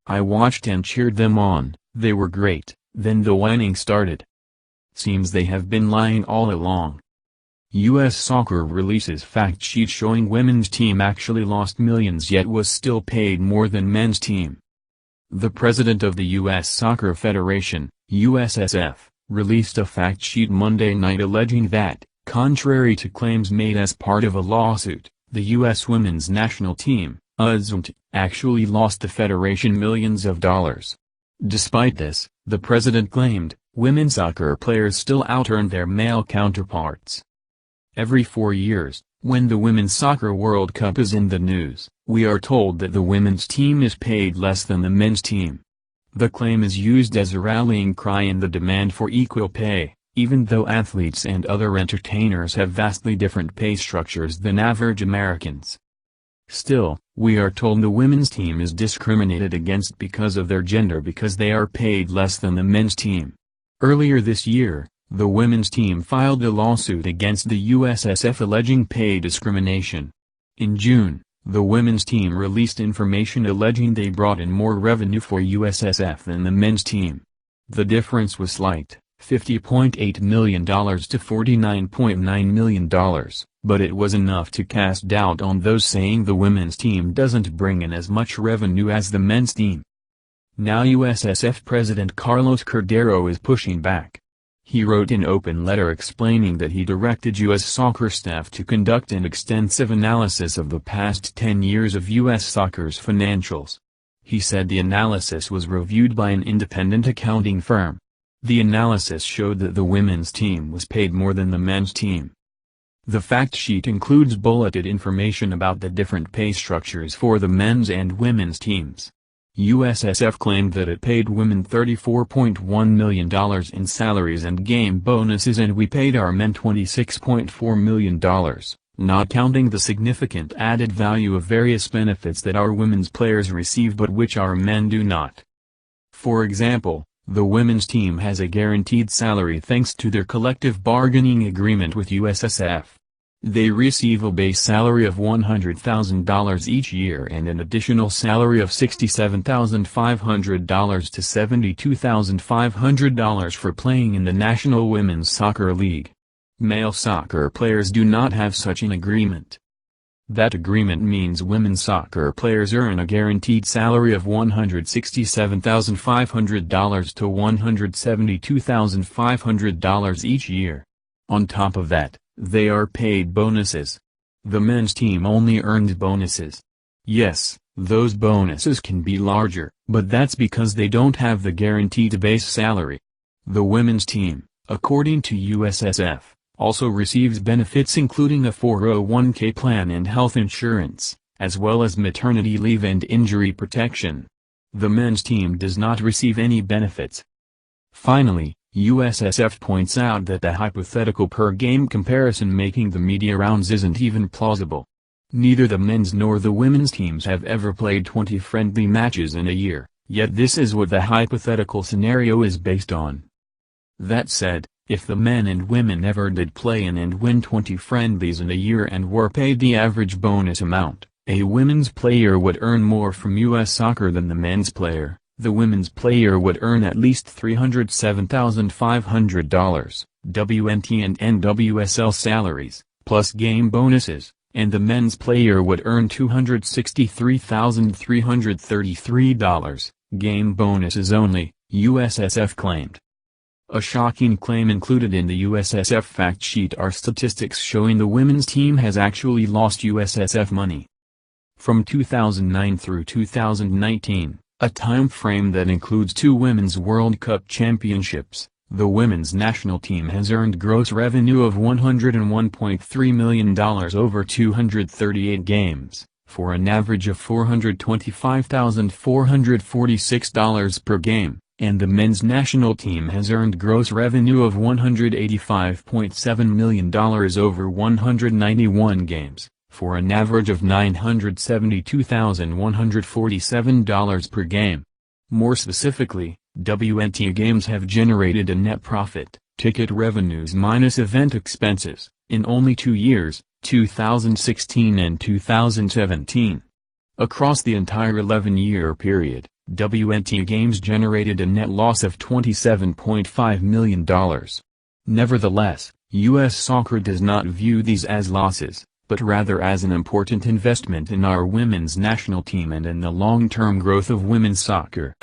I watched and cheered them on, they were great. Then the whining started. Seems they have been lying all along. U.S. Soccer releases fact sheet showing women's team actually lost millions yet was still paid more than men's team. The president of the U.S. Soccer Federation, USSF, released a fact sheet Monday night alleging that, contrary to claims made as part of a lawsuit, the U.S. women's national team, USNT, actually lost the federation millions of dollars. Despite this, the president claimed, women soccer players still out-earn their male counterparts. Every 4 years, when the Women's Soccer World Cup is in the news, we are told that the women's team is paid less than the men's team. The claim is used as a rallying cry in the demand for equal pay, even though athletes and other entertainers have vastly different pay structures than average Americans. Still, we are told the women's team is discriminated against because of their gender because they are paid less than the men's team. Earlier this year, the women's team filed a lawsuit against the USSF alleging pay discrimination. In June, the women's team released information alleging they brought in more revenue for USSF than the men's team. The difference was slight, $50.8 million to $49.9 million, but it was enough to cast doubt on those saying the women's team doesn't bring in as much revenue as the men's team. Now USSF President Carlos Cordero is pushing back. He wrote an open letter explaining that he directed U.S. soccer staff to conduct an extensive analysis of the past 10 years of U.S. soccer's financials. He said the analysis was reviewed by an independent accounting firm. The analysis showed that the women's team was paid more than the men's team. The fact sheet includes bulleted information about the different pay structures for the men's and women's teams. USSF claimed that it paid women $34.1 million in salaries and game bonuses and we paid our men $26.4 million, not counting the significant added value of various benefits that our women's players receive but which our men do not. For example, the women's team has a guaranteed salary thanks to their collective bargaining agreement with USSF. They receive a base salary of $100,000 each year and an additional salary of $67,500 to $72,500 for playing in the National Women's Soccer League. Male soccer players do not have such an agreement. That agreement means women's soccer players earn a guaranteed salary of $167,500 to $172,500 each year. On top of that, they are paid bonuses. The men's team only earned bonuses. Yes, those bonuses can be larger, but that's because they don't have the guaranteed base salary. The women's team, according to USSF, also receives benefits including a 401k plan and health insurance, as well as maternity leave and injury protection. The men's team does not receive any benefits. Finally, USSF points out that the hypothetical per-game comparison making the media rounds isn't even plausible. Neither the men's nor the women's teams have ever played 20 friendly matches in a year, yet this is what the hypothetical scenario is based on. That said, if the men and women ever did play in and win 20 friendlies in a year and were paid the average bonus amount, a women's player would earn more from U.S. soccer than the men's player. The women's player would earn at least $307,500, WNT and NWSL salaries, plus game bonuses, and the men's player would earn $263,333, game bonuses only, USSF claimed. A shocking claim included in the USSF fact sheet are statistics showing the women's team has actually lost USSF money. From 2009 through 2019. A time frame that includes 2 Women's World Cup championships, the women's national team has earned gross revenue of $101.3 million over 238 games, for an average of $425,446 per game, and the men's national team has earned gross revenue of $185.7 million over 191 games. For an average of $972,147 per game. More specifically, WNT games have generated a net profit, ticket revenues minus event expenses, in only 2 years, 2016 and 2017. Across the entire 11-year period, WNT Games generated a net loss of $27.5 million. Nevertheless, U.S. Soccer does not view these as losses, but rather as an important investment in our women's national team and in the long-term growth of women's soccer.